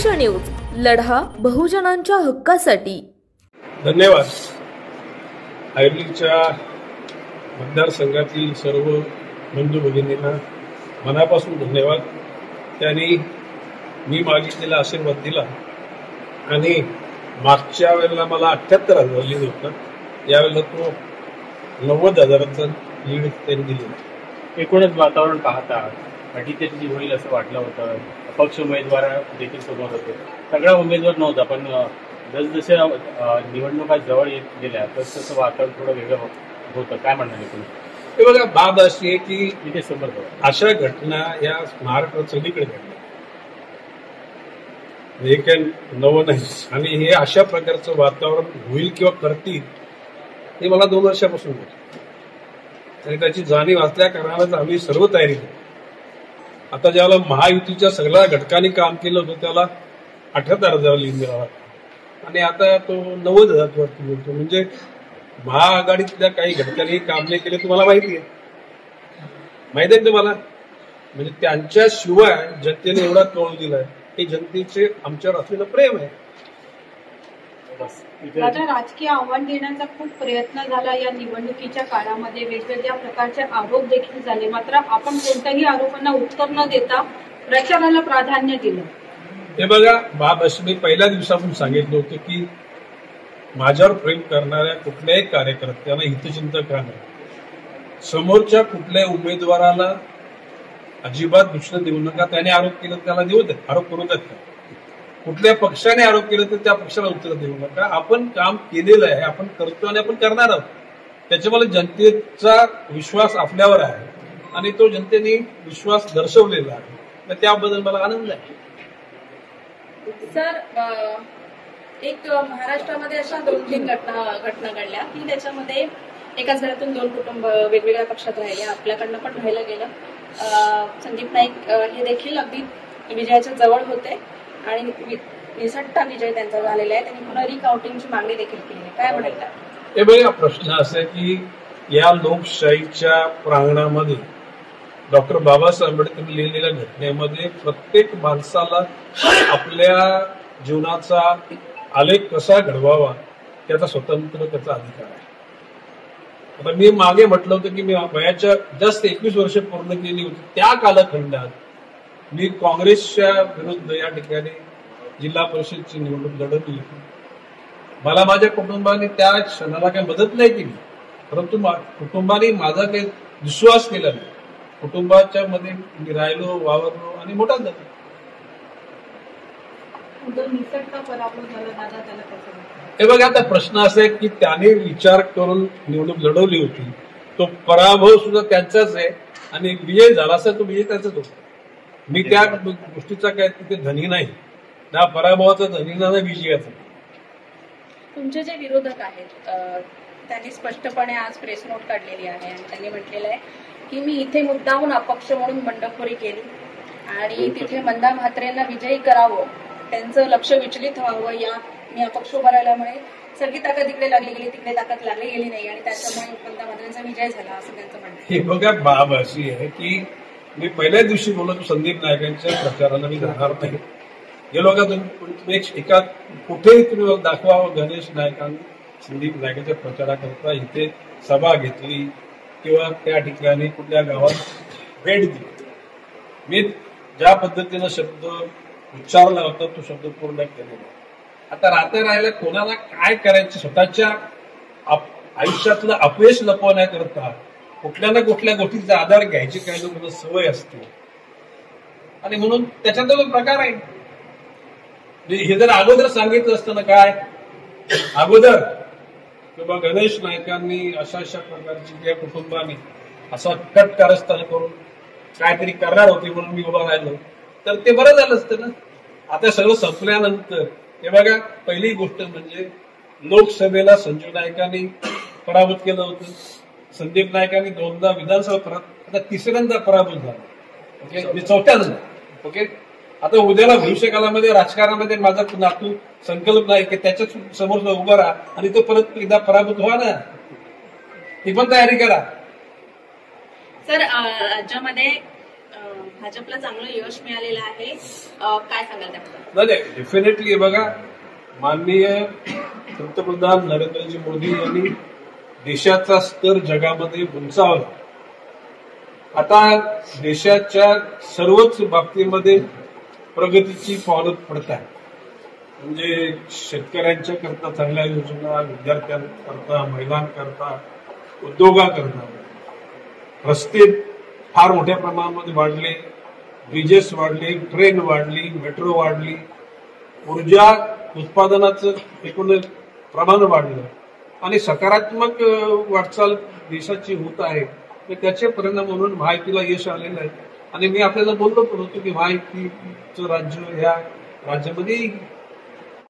संघर्ष न्यूज, लढा बहुजनांच्या हक्कासाठी. धन्यवाद. आयुर्वेदच्या मतदारसंघातील सर्व बंधू भगिनींना मनापासून धन्यवाद. त्यांनी मी मागितलेला आशीर्वाद दिला आणि मागच्या वेळेला मला 78,000 लीड होतं, यावेळेला तो 90,000चा लीड त्यांनी दिली. एकूणच वातावरण पाहता अटीतटी होईल असं वाटलं होतं. अपक्ष उमेदवार देखील समोर होते. सगळा उमेदवार नव्हता, पण जसजसे निवडणुका जवळ येत गेल्या तसं वातावरण थोडं वेगळं होतं. काय म्हणणार एकूण? हे बघा, बाब अशी आहे की इथे समोर अशा घटना या महाराष्ट्रात सगळीकडे घडल्या, हे काही नवं नाही. आणि हे अशा प्रकारचं वातावरण होईल किंवा करतील हे मला 2 वर्षापासून होतं आणि त्याची जाणीव असल्या कारणानं आम्ही सर्व तयारी केली. आता ज्याला महायुतीच्या सगळ्या घटकांनी काम केलं होतं त्याला 78,000 लीड मिळाला आणि आता तो 90,000 वरती मिळतो. म्हणजे महाआघाडीतल्या काही घटकांनी काम नाही केले, तुम्हाला माहिती आहे तुम्हाला. म्हणजे त्यांच्याशिवाय जनतेने एवढा कौल दिलाय की जनतेचे आमच्यावर असलेलं प्रेम आहे. आता राजकीय आव्हान देण्याचा खूप प्रयत्न झाला या निवडणुकीच्या काळामध्ये. वेगवेगळ्या प्रकारचे आरोप देखील झाले, मात्र आपण कोणत्याही आरोपांना उत्तर न देता प्रचाराला प्राधान्य दिलं. हे बघा बाब, असं मी पहिल्या दिवसापासून सांगितलं होतं की माझ्यावर प्रेम करणाऱ्या कुठल्याही कार्यकर्त्यांना हितचिंतक नाही, समोरच्या कुठल्याही उमेदवाराला अजिबात दुसरं देऊ नका. त्याने आरोप केला त्याला देऊ द्या, आरोप करू द्या. कुठल्या पक्षाने आरोप केला तर त्या पक्षाला उत्तर देऊ नका. आपण काम केलेलं आहे, आपण करतो आणि आपण करणार आहोत. त्याच्यामुळे जनतेचा विश्वास आपल्यावर आहे आणि तो जनतेने विश्वास दर्शवलेला आहे, तर त्याबद्दल मला आनंद आहे. सर, एक महाराष्ट्रामध्ये अशा 2-3 घटना घडल्या की त्याच्यामध्ये एकाच घरातून 2 कुटुंब वेगवेगळ्या पक्षात राहिले. आपल्याकडनं पण राहिलं गेलं. संदीप नाईक हे देखील अगदी विजयाच्या जवळ होते आणि निसटता विजय त्यांचा झालेला आहे. त्यांनी पुन्हा रिकाउंटिंगची मागणी देखील केली आहे. काय म्हणाल? हे बघा, प्रश्न असा आहे की या लोकशाहीच्या प्रांगणामध्ये डॉक्टर बाबासाहेब आंबेडकर लिहिलेल्या घटनेमध्ये प्रत्येक माणसाला आपल्या जीवनाचा आलेख कसा घडवावा त्याचा स्वतंत्र त्याचा अधिकार आहे. आता मी मागे म्हटलं होतं की मी वयाच्या जस्ट 21 वर्ष पूर्ण केली होती. त्या कालखंडात मी काँग्रेसच्या विरुद्ध या ठिकाणी जिल्हा परिषदची निवडणूक लढवली. मला माझ्या कुटुंबाने त्या क्षणाला काही मदत नाही केली, परंतु कुटुंबाने माझा काही विश्वास केला नाही. कुटुंबाच्या मध्ये मी राहिलो, वावरलो आणि मोठा झालो. हे बघा, आता प्रश्न असा आहे की त्याने विचार करून निवडणूक लढवली होती. तो पराभव सुद्धा त्यांचाच आहे आणि विजय झाला असेल तो विजय त्याचाच होता. मी त्या गोष्टीचा काय तिथे धनी नाही, ना पराभवाचा धनी ना विजयाचा. तुमचे जे विरोधक आहेत त्यांनी स्पष्टपणे आज प्रेस नोट काढलेली आहे आणि त्यांनी म्हटलेलं आहे की मी इथे मुद्दामून अपक्ष म्हणून बंडखोरी केली आणि तिथे मंदा म्हात्रेंना विजयी करावं, त्यांचं लक्ष विचलित व्हावं, या मी अपक्ष उभा राहिल्यामुळे सगळी ताकद इकडे लागली गेली, तिकडे ताकद लागली गेली नाही आणि त्याच्यामुळे मंदा म्हात्रेंचा विजय झाला असं त्यांचं म्हणणं. हे बघा, बाब अशी आहे की मी पहिल्या दिवशी बोलतो संदीप नायकांच्या प्रचाराला मी जाणार नाही. गेलो का तुम्ही एका कुठेही तुम्ही दाखवा गणेश नायकांनी संदीप नायकांच्या प्रचाराकरता इथे सभा घेतली किंवा त्या ठिकाणी कुठल्या गावात भेट दिली. मी ज्या पद्धतीनं शब्द उच्चारला होता तो शब्द पूर्ण केलेला. आता राहायला कोणाला काय करायचं, स्वतःच्या आयुष्यातलं अपयश लपवण्याकरता कुठल्या ना कुठल्या गोष्टीचा आधार घ्यायची काही लोकांना सवय असते आणि म्हणून त्याच्यात तो प्रकार आहे. हे जर अगोदर सांगितलं असतं ना, काय अगोदर किंवा गणेश नायकांनी अशा प्रकारची त्या कुटुंबाने असा कट कारस्थान करून काहीतरी करणार होते म्हणून मी उभा राहिलो तर ते बरं झालं असतं ना. आता सगळं संपल्यानंतर हे बघा, पहिली गोष्ट म्हणजे लोकसभेला संजू नायकांनी पराभूत केलं होतं. संदीप नायकांनी 2दा विधानसभा आता 3ऱ्यांदा पराभूत झाला. ओके, 4थ्यांदा. ओके, आता उद्याला भविष्यकालामध्ये राजकारणामध्ये माझा नातू संकल्प नाही की त्याच्या समोर उभा राहा आणि तो परत एकदा पराभूत व्हा ना, ही पण तयारी करा. सर, राज्यामध्ये भाजपला चांगलं यश मिळालेलं आहे. काय सांगाल त्याबद्दल? नाही, डेफिनेटली बघा, माननीय पंतप्रधान नरेंद्रजी मोदी यांनी देशाचा स्तर जगामध्ये उंचावला. आता देशाच्या सर्वच बाबतीमध्ये प्रगतीची पावलं पडत आहे. म्हणजे शेतकऱ्यांच्या करता चांगल्या योजना, विद्यार्थ्यांकरता, महिलांकरता, उद्योगाकरता रस्ते फार मोठ्या प्रमाणामध्ये वाढले, ब्रिजेस वाढले, ट्रेन वाढली, मेट्रो वाढली, ऊर्जा उत्पादनाचं एकूण प्रमाण वाढलं आणि सकारात्मक वाटचाल देशाची होत आहे. तर त्याचे परिणाम म्हणून महायुतीला यश आलेलं आहे. आणि मी आपल्याला बोललो पण होतो की महायुतीचं राज्य या राज्यामध्ये